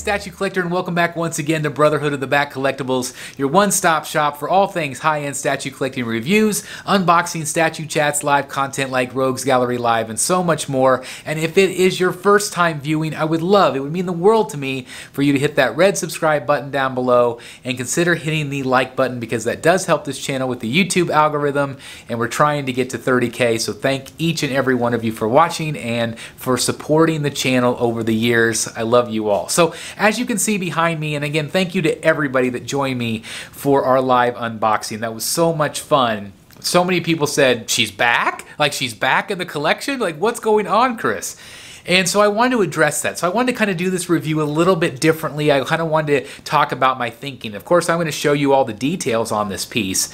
statue collector, and welcome back once again to Brotherhood of the Bat Collectibles, your one-stop shop for all things high-end statue collecting reviews, unboxing, statue chats, live content like Rogues Gallery Live, and so much more. And if it is your first time viewing, it would mean the world to me for you to hit that red subscribe button down below and consider hitting the like button, because that does help this channel with the YouTube algorithm, and we're trying to get to 30K. So thank each and every one of you for watching and for supporting the channel over the years. I love you all. So as you can see behind me, and again, thank you to everybody that joined me for our live unboxing. That was so much fun. So many people said, she's back? Like, she's back in the collection? Like, what's going on, Chris? And so I wanted to address that. So I wanted to kind of do this review a little bit differently. I kind of wanted to talk about my thinking. Of course, I'm going to show you all the details on this piece.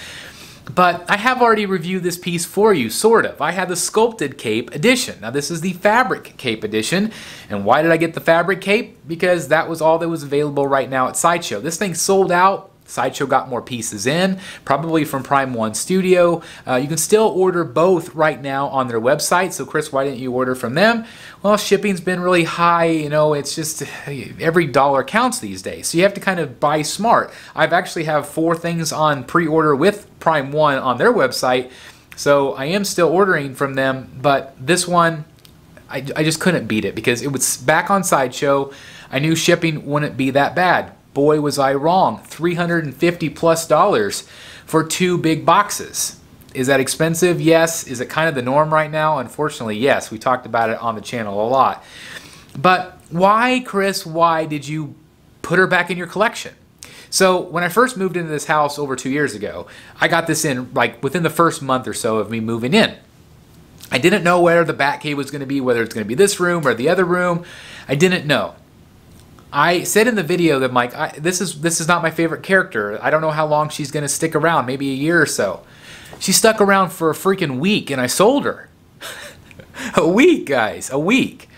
But I have already reviewed this piece for you, sort of. I had the sculpted cape edition. Now this is the fabric cape edition. And why did I get the fabric cape? Because that was all that was available right now at Sideshow. This thing sold out. Sideshow got more pieces in, probably from Prime 1 Studio. You can still order both right now on their website. So Chris, why didn't you order from them? Well, shipping's been really high. You know, it's just every dollar counts these days. So you have to kind of buy smart. I've actually have 4 things on pre-order with Prime 1 on their website. So I am still ordering from them, but this one, I just couldn't beat it because it was back on Sideshow. I knew shipping wouldn't be that bad. Boy, was I wrong. $350+ for 2 big boxes. Is that expensive? Yes. Is it kind of the norm right now? Unfortunately, yes. We talked about it on the channel a lot. But why, Chris, why did you put her back in your collection? So when I first moved into this house over 2 years ago, I got this in like within the first month or so of me moving in. I didn't know where the Batcave was going to be, whether it's going to be this room or the other room. I didn't know. I said in the video that Mike, this is not my favorite character. I don't know how long she's going to stick around, maybe a year or so. She stuck around for a freaking week and I sold her. A week, guys, a week.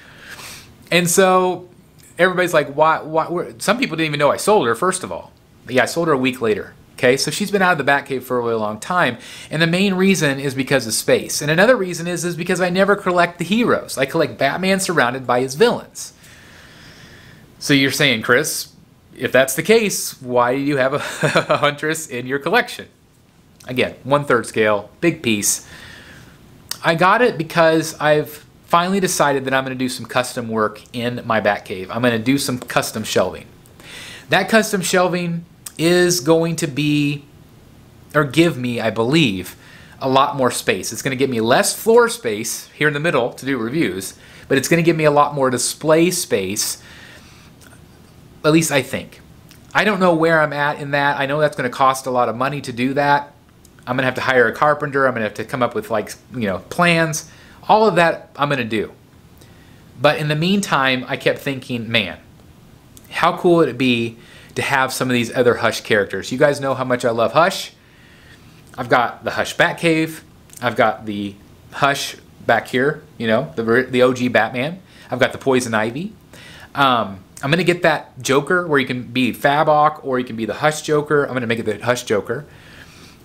And so everybody's like, why? Some people didn't even know I sold her, first of all. But yeah, I sold her a week later. Okay, so she's been out of the Batcave for a really long time. And the main reason is because of space. And another reason is because I never collect the heroes. I collect Batman surrounded by his villains. So you're saying, Chris, if that's the case, why do you have a Huntress in your collection? Again, 1/3 scale, big piece. I got it because I've finally decided that I'm going to do some custom work in my Batcave. I'm going to do some custom shelving. That custom shelving is going to be, or give me, I believe, a lot more space. It's going to give me less floor space here in the middle to do reviews, but it's going to give me a lot more display space. At least I think. I don't know where I'm at in that. I know that's going to cost a lot of money to do that. I'm going to have to hire a carpenter. I'm going to have to come up with, like, you know, plans. All of that I'm going to do. But in the meantime, I kept thinking, man, how cool would it be to have some of these other Hush characters? You guys know how much I love Hush. I've got the Hush Batcave. I've got the Hush back here, you know, the OG Batman. I've got the Poison Ivy. I'm going to get that Joker where you can be Fabok or you can be the Hush Joker. I'm going to make it the Hush Joker.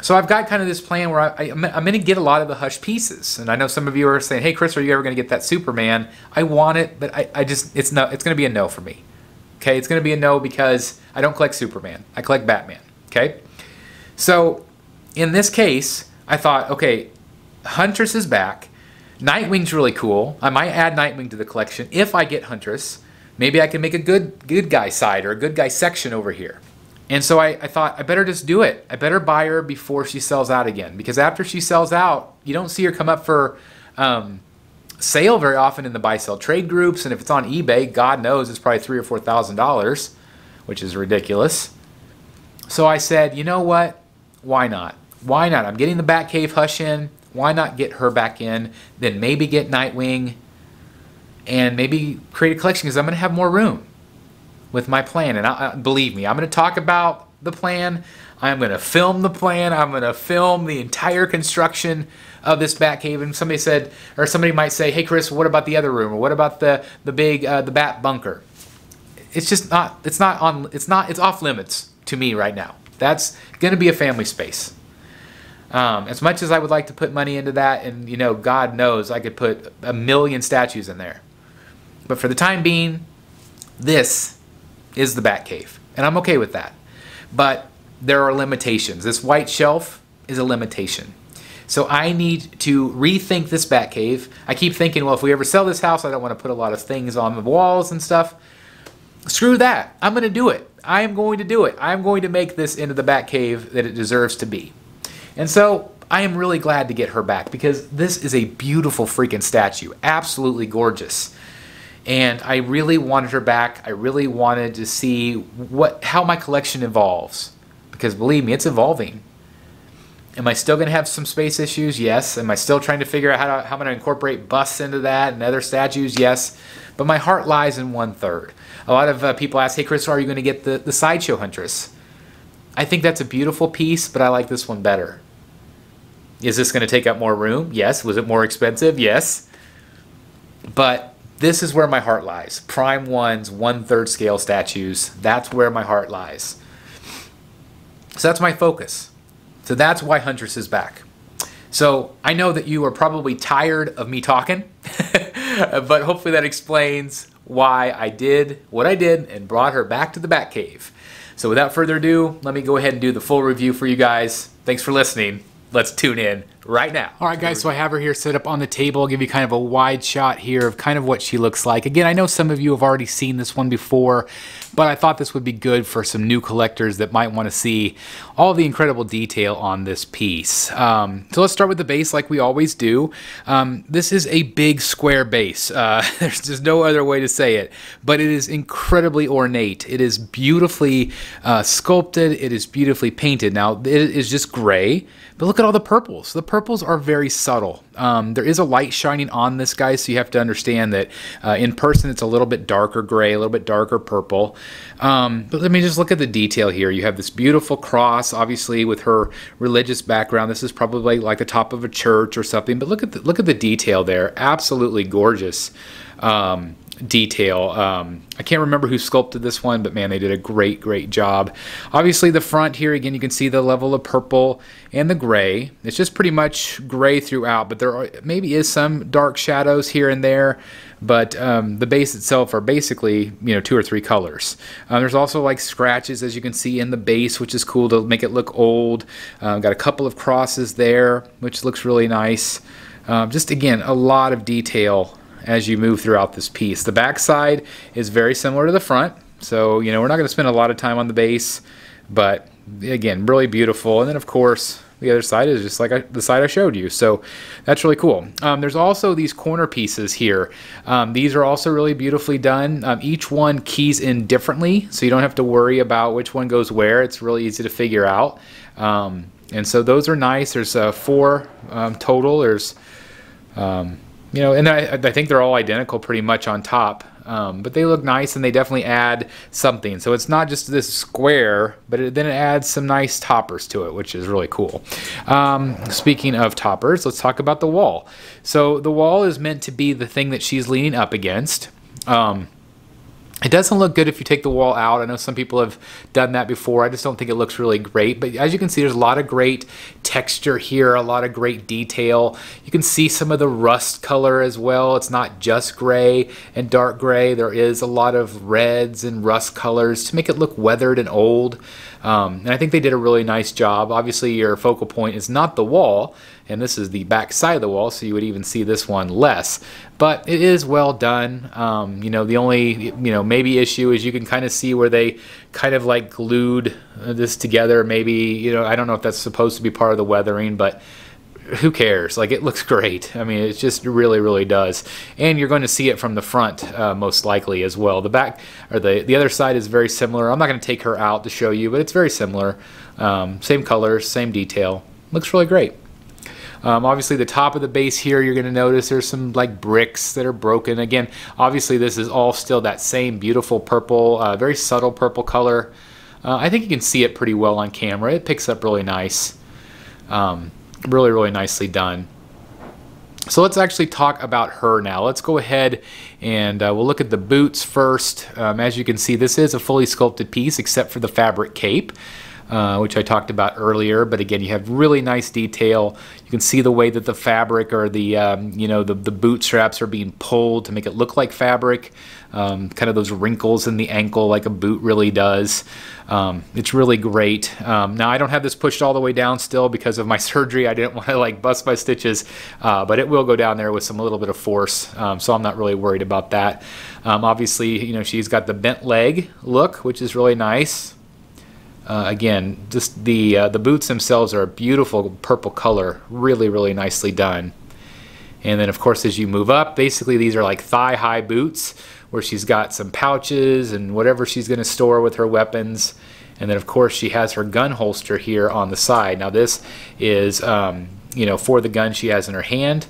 So I've got kind of this plan where I'm going to get a lot of the Hush pieces. And I know some of you are saying, hey, Chris, are you ever going to get that Superman? I want it, but it's going to be a no for me. Okay, it's going to be a no because I don't collect Superman. I collect Batman. Okay? So in this case, I thought, okay, Huntress is back. Nightwing's really cool. I might add Nightwing to the collection if I get Huntress. Maybe I can make a good guy side or a good guy section over here. And so I thought, I better just do it. I better buy her before she sells out again. Because after she sells out, you don't see her come up for sale very often in the buy-sell trade groups. And if it's on eBay, God knows it's probably $3,000 or $4,000, which is ridiculous. So I said, you know what? Why not? Why not? I'm getting the Batcave Hush in. Why not get her back in? Then maybe get Nightwing. And maybe create a collection because I'm going to have more room with my plan. And believe me, I'm going to talk about the plan. I'm going to film the plan. I'm going to film the entire construction of this Batcave. And somebody said, or somebody might say, hey, Chris, what about the other room? Or what about the Bat Bunker? It's just not, it's off limits to me right now. That's going to be a family space. As much as I would like to put money into that, and you know, God knows I could put 1 million statues in there. But for the time being, this is the Batcave, and I'm okay with that. But there are limitations. This white shelf is a limitation. So I need to rethink this Batcave. I keep thinking, well, if we ever sell this house, I don't want to put a lot of things on the walls and stuff. Screw that. I'm going to do it. I am going to do it. I'm going to make this into the Batcave that it deserves to be. And so I am really glad to get her back, because this is a beautiful freaking statue. Absolutely gorgeous. And I really wanted her back. I really wanted to see how my collection evolves. Because believe me, it's evolving. Am I still going to have some space issues? Yes. Am I still trying to figure out how I'm going to incorporate busts into that and other statues? Yes. But my heart lies in 1/3. A lot of people ask, hey Chris, are you going to get the Sideshow Huntress? I think that's a beautiful piece, but I like this one better. Is this going to take up more room? Yes. Was it more expensive? Yes. But this is where my heart lies. Prime 1's 1/3 scale statues. That's where my heart lies. So that's my focus. So that's why Huntress is back. So I know that you are probably tired of me talking, but hopefully that explains why I did what I did and brought her back to the Batcave. So without further ado, let me go ahead and do the full review for you guys. Thanks for listening. Let's tune in right now. All right, guys, so I have her here set up on the table. I'll give you kind of a wide shot here of kind of what she looks like. Again, I know some of you have already seen this one before, but I thought this would be good for some new collectors that might want to see all the incredible detail on this piece. So let's start with the base like we always do. This is a big square base. There's just no other way to say it, but it is incredibly ornate. It is beautifully sculpted. It is beautifully painted. Now, it is just gray, but look at all the purples. The purples are very subtle. There is a light shining on this guy, so you have to understand that in person it's a little bit darker gray, a little bit darker purple. But let me just look at the detail here. You have this beautiful cross, obviously with her religious background. This is probably like the top of a church or something, but look at the detail there. Absolutely gorgeous detail. I can't remember who sculpted this one, but man, they did a great job. Obviously the front here, again, you can see the level of purple and the gray. It's just pretty much gray throughout, but there maybe is some dark shadows here and there, but the base itself are basically, you know, 2 or 3 colors. There's also like scratches, as you can see, in the base, which is cool to make it look old. Got a couple of crosses there, which looks really nice. Just again, a lot of detail as you move throughout this piece. The back side is very similar to the front, so you know we're not going to spend a lot of time on the base, but again, really beautiful. And then of course the other side is just like the side I showed you, so that's really cool. There's also these corner pieces here. These are also really beautifully done. Each one keys in differently, so you don't have to worry about which one goes where. It's really easy to figure out. And so those are nice. There's 4 total. There's you know, and I think they're all identical pretty much on top, but they look nice and they definitely add something. So it's not just this square, but then it adds some nice toppers to it, which is really cool. Speaking of toppers, let's talk about the wall. So the wall is meant to be the thing that she's leaning up against. It doesn't look good if you take the wall out. I know some people have done that before. I just don't think it looks really great. But as you can see, there's a lot of great texture here, a lot of great detail. You can see some of the rust color as well. It's not just gray and dark gray. There is a lot of reds and rust colors to make it look weathered and old. And I think they did a really nice job. Obviously, your focal point is not the wall, and this is the back side of the wall, so you would even see this one less. But it is well done. You know, the only, you know, maybe issue is you can kind of see where they kind of like glued this together. Maybe, you know, I don't know if that's supposed to be part of the weathering, but who cares? Like, it looks great. I mean, it just really does. And you're going to see it from the front most likely as well. The back, or the other side, is very similar. I'm not going to take her out to show you, but it's very similar. Same colors, same detail. Looks really great. Obviously the top of the base here, you're going to notice there's some like bricks that are broken. Again, obviously this is all still that same beautiful purple, very subtle purple color. I think you can see it pretty well on camera. It picks up really nice. Really nicely done. So let's actually talk about her now. Let's go ahead and we'll look at the boots first. As you can see, this is a fully sculpted piece except for the fabric cape. which I talked about earlier. But again, you have really nice detail. You can see the way that the fabric or the the boot straps are being pulled to make it look like fabric. Kind of those wrinkles in the ankle like a boot really does. It's really great. Now I don't have this pushed all the way down still because of my surgery. I didn't want to like bust my stitches, but it will go down there with a little bit of force. So I'm not really worried about that. Obviously, she's got the bent leg look, which is really nice. Again, just the boots themselves are a beautiful purple color, really nicely done. And then of course as you move up, basically these are like thigh-high boots where she's got some pouches and whatever she's going to store with her weapons. And then of course she has her gun holster here on the side. Now this is for the gun she has in her hand,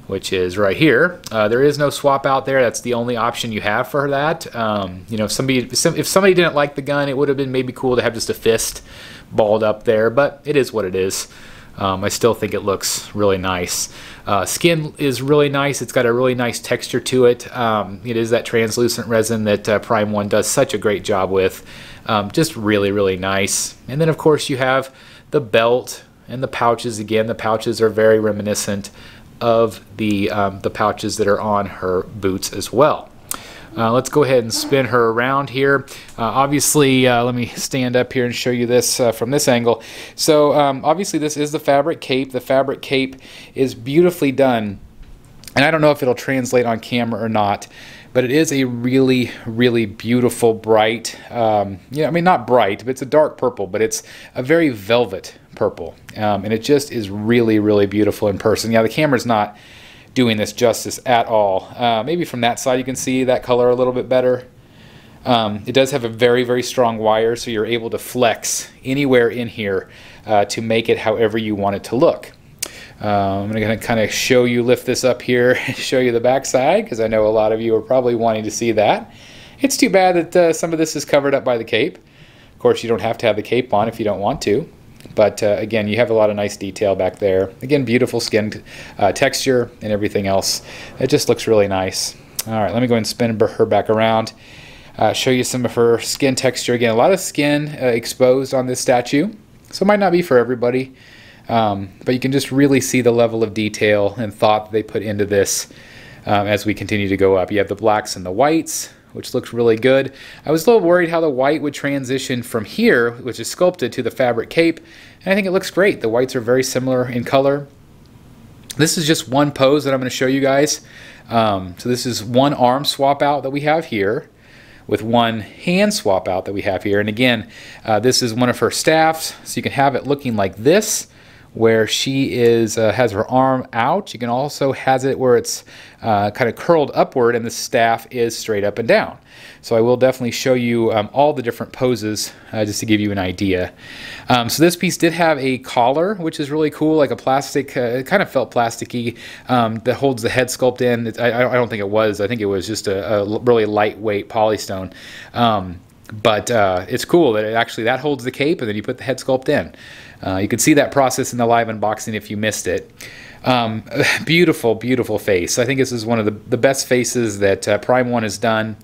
which is right here. There is no swap out there. That's the only option you have for that. If somebody didn't like the gun, it would have been maybe cool to have just a fist balled up there, but it is what it is. I still think it looks really nice. Skin is really nice. It's got a really nice texture to it. It is that translucent resin that Prime 1 does such a great job with. Just really nice. And then of course you have the belt and the pouches. Again, the pouches are very reminiscent of the pouches that are on her boots as well. Let's go ahead and spin her around here. Obviously, let me stand up here and show you this from this angle. So obviously this is the fabric cape. The fabric cape is beautifully done. And I don't know if it'll translate on camera or not, but it is a really beautiful, bright, not bright, but it's a dark purple, but it's a very velvet purple. And it just is really beautiful in person. Yeah, the camera's not doing this justice at all. Maybe from that side you can see that color a little bit better. It does have a very strong wire, so you're able to flex anywhere in here to make it however you want it to look. I'm going to kind of lift this up here and show you the back side, because I know a lot of you are probably wanting to see that. It's too bad that some of this is covered up by the cape. Of course, you don't have to have the cape on if you don't want to. But again, you have a lot of nice detail back there. Again, beautiful skin texture and everything else. It just looks really nice. All right, let me go ahead and spin her back around. Show you some of her skin texture. Again, a lot of skin exposed on this statue. So it might not be for everybody. But you can just really see the level of detail and thought that they put into this as we continue to go up. You have the blacks and the whites, which looks really good. I was a little worried how the white would transition from here, which is sculpted, to the fabric cape, and I think it looks great. The whites are very similar in color. This is just one pose that I'm going to show you guys. So this is one arm swap out that we have here, with one hand swap out that we have here. And again, this is one of her staffs, so you can have it looking like this, where she is has her arm out. You can also have it where it's kind of curled upward and the staff is straight up and down. So I will definitely show you all the different poses just to give you an idea. So this piece did have a collar, which is really cool, like a plastic, kind of felt plasticky, that holds the head sculpt in. I don't think it was. I think it was just a really lightweight polystone. But it's cool that that holds the cape, and then you put the head sculpt in. You can see that process in the live unboxing if you missed it. Beautiful face. I think this is one of the best faces that Prime 1 has done.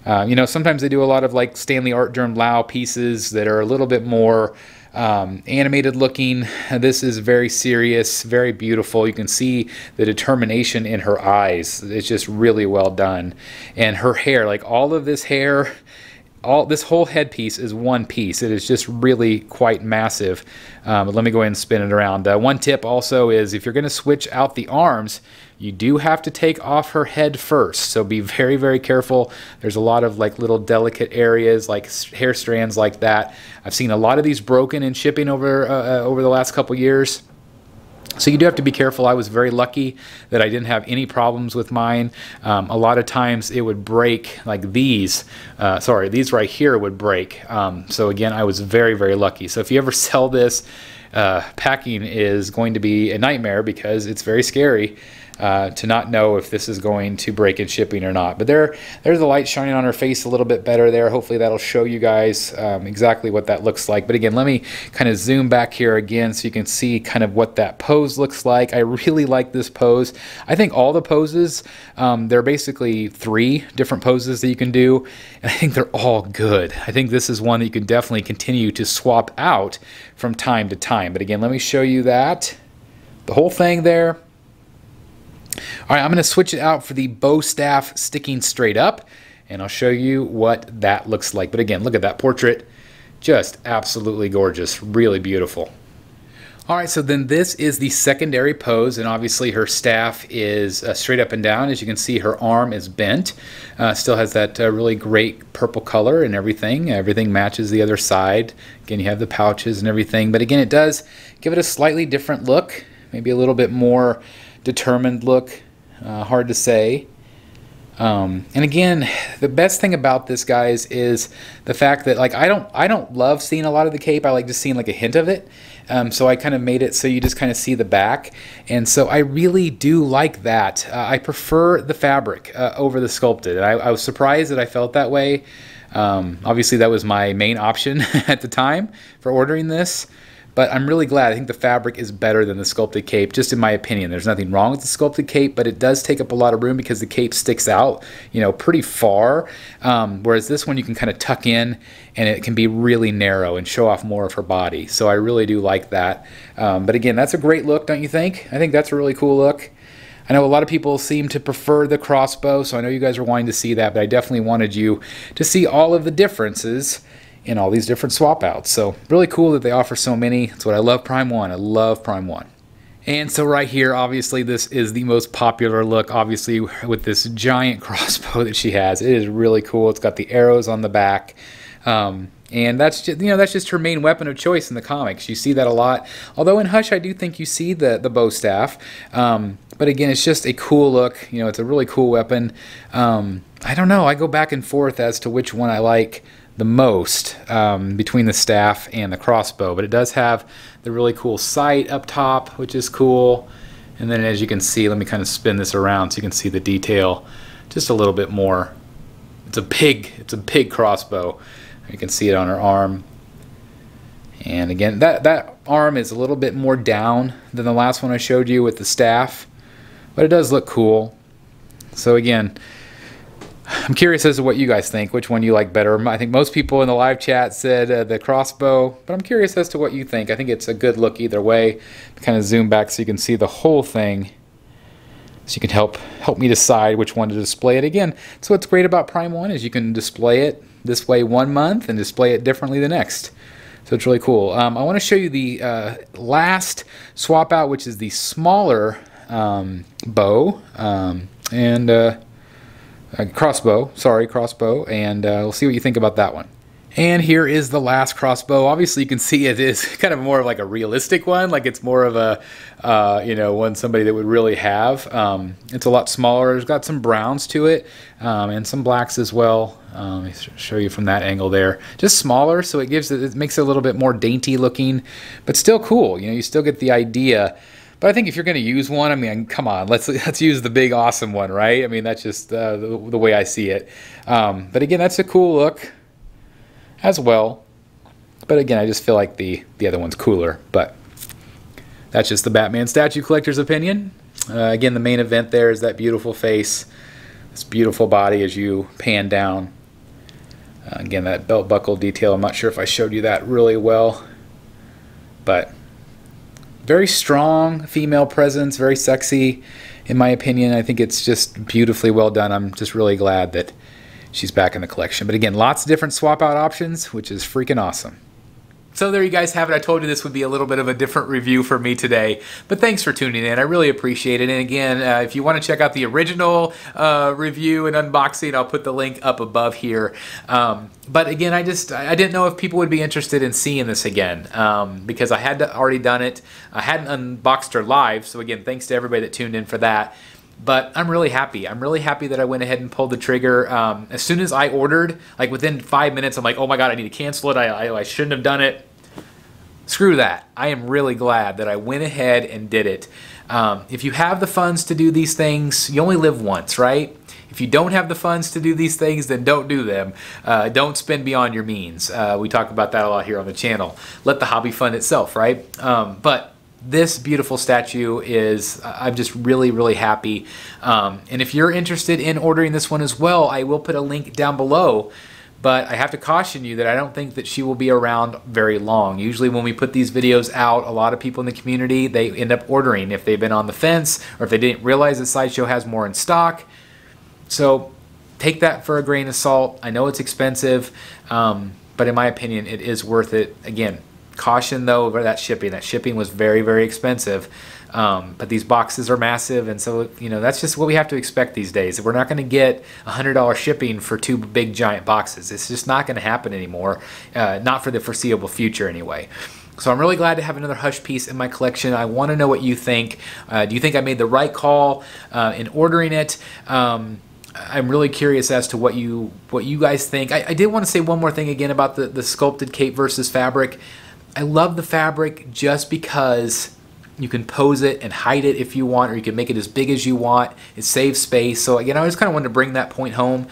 Sometimes they do a lot of like Stanley Art Germ Lau pieces that are a little bit more animated looking. This is very serious, very beautiful. You can see the determination in her eyes. It's just really well done. And her hair, like all of this hair, this whole headpiece is one piece. It is just really quite massive. But let me go ahead and spin it around. One tip also is if you're going to switch out the arms, you do have to take off her head first. So be very careful. There's a lot of like little delicate areas, like hair strands like that. I've seen a lot of these broken in shipping over the last couple years. So you do have to be careful. I was very lucky that I didn't have any problems with mine. A lot of times it would break, like these. These right here would break. So again, I was very lucky. So if you ever sell this, packing is going to be a nightmare because it's very scary. to not know if this is going to break in shipping or not. But there's the light shining on her face a little bit better there. Hopefully that'll show you guys exactly what that looks like. But again, let me kind of zoom back here again so you can see kind of what that pose looks like. I really like this pose. I think all the poses, there are basically 3 different poses that you can do, and I think they're all good. I think this is one that you can definitely continue to swap out from time to time. But again, let me show you that. The whole thing there. All right, I'm going to switch it out for the bow staff sticking straight up, and I'll show you what that looks like. But again, look at that portrait. Just absolutely gorgeous. Really beautiful. All right, so then this is the secondary pose, and obviously her staff is straight up and down. As you can see, her arm is bent. Still has that really great purple color and everything. Everything matches the other side. Again, you have the pouches and everything. But again, it does give it a slightly different look. Maybe a little bit more determined look. Hard to say. And again, the best thing about this, guys, is the fact that like I don't love seeing a lot of the cape. I like just seeing like a hint of it. So I kind of made it so you just kind of see the back, and so I really do like that. I prefer the fabric over the sculpted, and I was surprised that I felt that way. Obviously, that was my main option at the time for ordering this. But I'm really glad. I think the fabric is better than the sculpted cape, just in my opinion. There's nothing wrong with the sculpted cape, but it does take up a lot of room because the cape sticks out, you know, pretty far. Whereas this one you can kind of tuck in, and it can be really narrow and show off more of her body. So I really do like that. But again, that's a great look, don't you think? I think that's a really cool look. I know a lot of people seem to prefer the crossbow, so I know you guys are wanting to see that, but I definitely wanted you to see all of the differences in all these different swap outs. So really cool that they offer so many. That's what I love Prime 1. I love Prime 1. And so right here, obviously this is the most popular look, obviously with this giant crossbow that she has. It is really cool. It's got the arrows on the back. And that's just, you know, that's just her main weapon of choice in the comics. You see that a lot. Although in Hush, I do think you see the bow staff. But again, it's just a cool look. You know, it's a really cool weapon. I don't know. I go back and forth as to which one I like the most between the staff and the crossbow, but it does have the really cool sight up top, which is cool. And then as you can see, let me kind of spin this around so you can see the detail just a little bit more. It's a big crossbow. You can see it on her arm. And again, that arm is a little bit more down than the last one I showed you with the staff, but it does look cool. So again, I'm curious as to what you guys think, which one you like better. I think most people in the live chat said the crossbow, but I'm curious as to what you think. I think it's a good look either way. Kind of zoom back so you can see the whole thing, so you can help me decide which one to display it. Again, so what's great about Prime 1 is you can display it this way 1 month and display it differently the next. So it's really cool. I want to show you the last swap out, which is the smaller bow and crossbow, and we'll see what you think about that one. And here is the last crossbow. Obviously you can see it is kind of more of like a realistic one, like it's more of a, you know, one somebody that would really have. It's a lot smaller. It's got some browns to it and some blacks as well. Let me show you from that angle there. Just smaller, so it makes it a little bit more dainty looking, but still cool. You know, you still get the idea. But I think if you're going to use one, I mean, come on, let's use the big awesome one, right? I mean, that's just the way I see it. But again, that's a cool look as well. But again, I just feel like the other one's cooler. But that's just the Batman statue collector's opinion. Again, the main event there is that beautiful face, this beautiful body as you pan down. Again, that belt buckle detail, I'm not sure if I showed you that really well, but very strong female presence, very sexy in my opinion. I think it's just beautifully well done. I'm just really glad that she's back in the collection. But again, lots of different swap out options, which is freaking awesome. So there you guys have it. I told you this would be a little bit of a different review for me today, but thanks for tuning in. I really appreciate it. And again, if you want to check out the original review and unboxing, I'll put the link up above here. But again, I didn't know if people would be interested in seeing this again because I had already done it. I hadn't unboxed her live, so again, thanks to everybody that tuned in for that. But I'm really happy. I'm really happy that I went ahead and pulled the trigger. As soon as I ordered, like within 5 minutes, I'm like, oh my god, I need to cancel it. I shouldn't have done it. screw that. I am really glad that I went ahead and did it. If you have the funds to do these things, you only live once, right? If you don't have the funds to do these things, then don't do them. Don't spend beyond your means. We talk about that a lot here on the channel. Let the hobby fund itself, right? But this beautiful statue is, I'm just really, really happy. And if you're interested in ordering this one as well, I will put a link down below. But I have to caution you that I don't think that she will be around very long. Usually when we put these videos out, a lot of people in the community, they end up ordering if they've been on the fence or if they didn't realize that Sideshow has more in stock. So take that for a grain of salt. I know it's expensive, but in my opinion, it is worth it. Again, caution though over that shipping. That shipping was very, very expensive. But these boxes are massive, and so, you know, that's just what we have to expect these days. We're not going to get $100 shipping for 2 big giant boxes. It's just not going to happen anymore, not for the foreseeable future anyway. So I'm really glad to have another Hush piece in my collection. I want to know what you think. Do you think I made the right call in ordering it? I'm really curious as to what you guys think. I did want to say one more thing again about the sculpted cape versus fabric. I love the fabric just because you can pose it and hide it if you want, or you can make it as big as you want. It saves space. So again, I just kind of wanted to bring that point home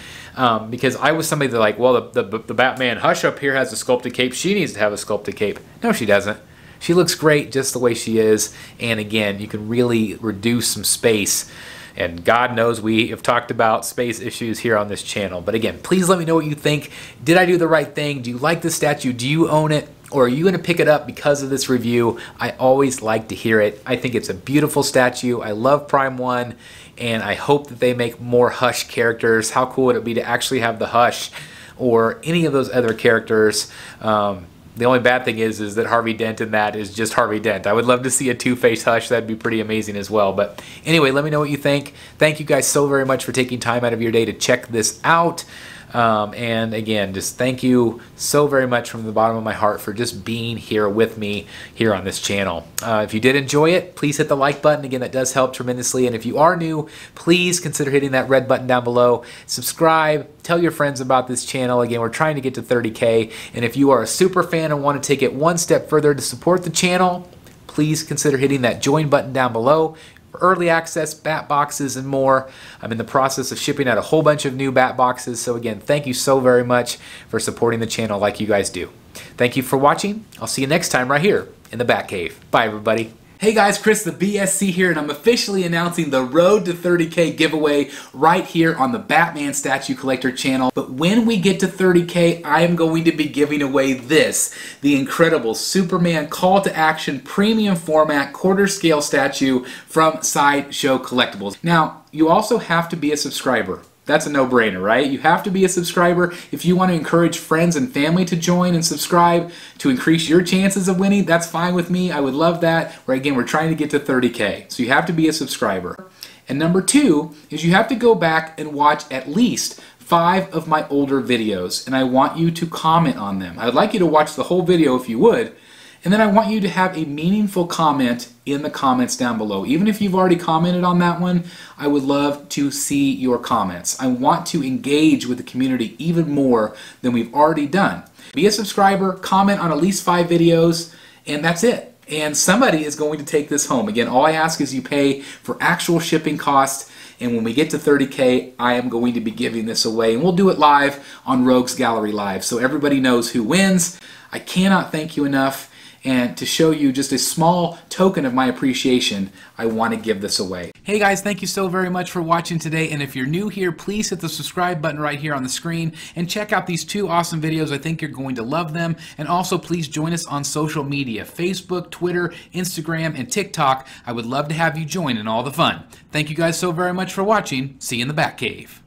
because I was somebody that like, well, the Batman Hush up here has a sculpted cape. She needs to have a sculpted cape. No, she doesn't. She looks great just the way she is. And again, you can really reduce some space. And God knows we have talked about space issues here on this channel. But again, please let me know what you think. Did I do the right thing? Do you like the statue? Do you own it? Or are you going to pick it up because of this review? I always like to hear it. I think it's a beautiful statue. I love Prime 1, and I hope that they make more Hush characters. How cool would it be to actually have the Hush or any of those other characters? The only bad thing is that Harvey Dent in that is just Harvey Dent. I would love to see a two-faced Hush. That'd be pretty amazing as well. But anyway, let me know what you think. Thank you guys so very much for taking time out of your day to check this out. And again, just thank you so very much from the bottom of my heart for just being here with me here on this channel. If you did enjoy it, please hit the like button. Again, that does help tremendously. And if you are new, please consider hitting that red button down below. Subscribe. Tell your friends about this channel. Again, we're trying to get to 30K. And if you are a super fan and want to take it one step further to support the channel, please consider hitting that join button down below. For early access, bat boxes, and more. I'm in the process of shipping out a whole bunch of new bat boxes. So again, thank you so very much for supporting the channel like you guys do. Thank you for watching. I'll see you next time right here in the Batcave. Bye, everybody. Hey guys, Chris the BSC here, and I'm officially announcing the Road to 30K giveaway right here on the Batman Statue Collector channel. But when we get to 30K, I am going to be giving away this, the incredible Superman Call to Action Premium Format Quarter Scale Statue from Sideshow Collectibles. Now, you also have to be a subscriber. That's a no-brainer, right? You have to be a subscriber. If you want to encourage friends and family to join and subscribe to increase your chances of winning, that's fine with me. I would love that. Where again, we're trying to get to 30K. So you have to be a subscriber. And number 2 is you have to go back and watch at least 5 of my older videos. And I want you to comment on them. I would like you to watch the whole video if you would. And then I want you to have a meaningful comment in the comments down below. Even if you've already commented on that one, I would love to see your comments. I want to engage with the community even more than we've already done. Be a subscriber, comment on at least 5 videos, and that's it. And somebody is going to take this home. Again, all I ask is you pay for actual shipping costs. And when we get to 30K, I am going to be giving this away. And we'll do it live on Rogues Gallery Live, so everybody knows who wins. I cannot thank you enough. And to show you just a small token of my appreciation, I want to give this away. Hey guys, thank you so very much for watching today. And if you're new here, please hit the subscribe button right here on the screen and check out these 2 awesome videos. I think you're going to love them. And also please join us on social media, Facebook, Twitter, Instagram, and TikTok. I would love to have you join in all the fun. Thank you guys so very much for watching. See you in the Batcave.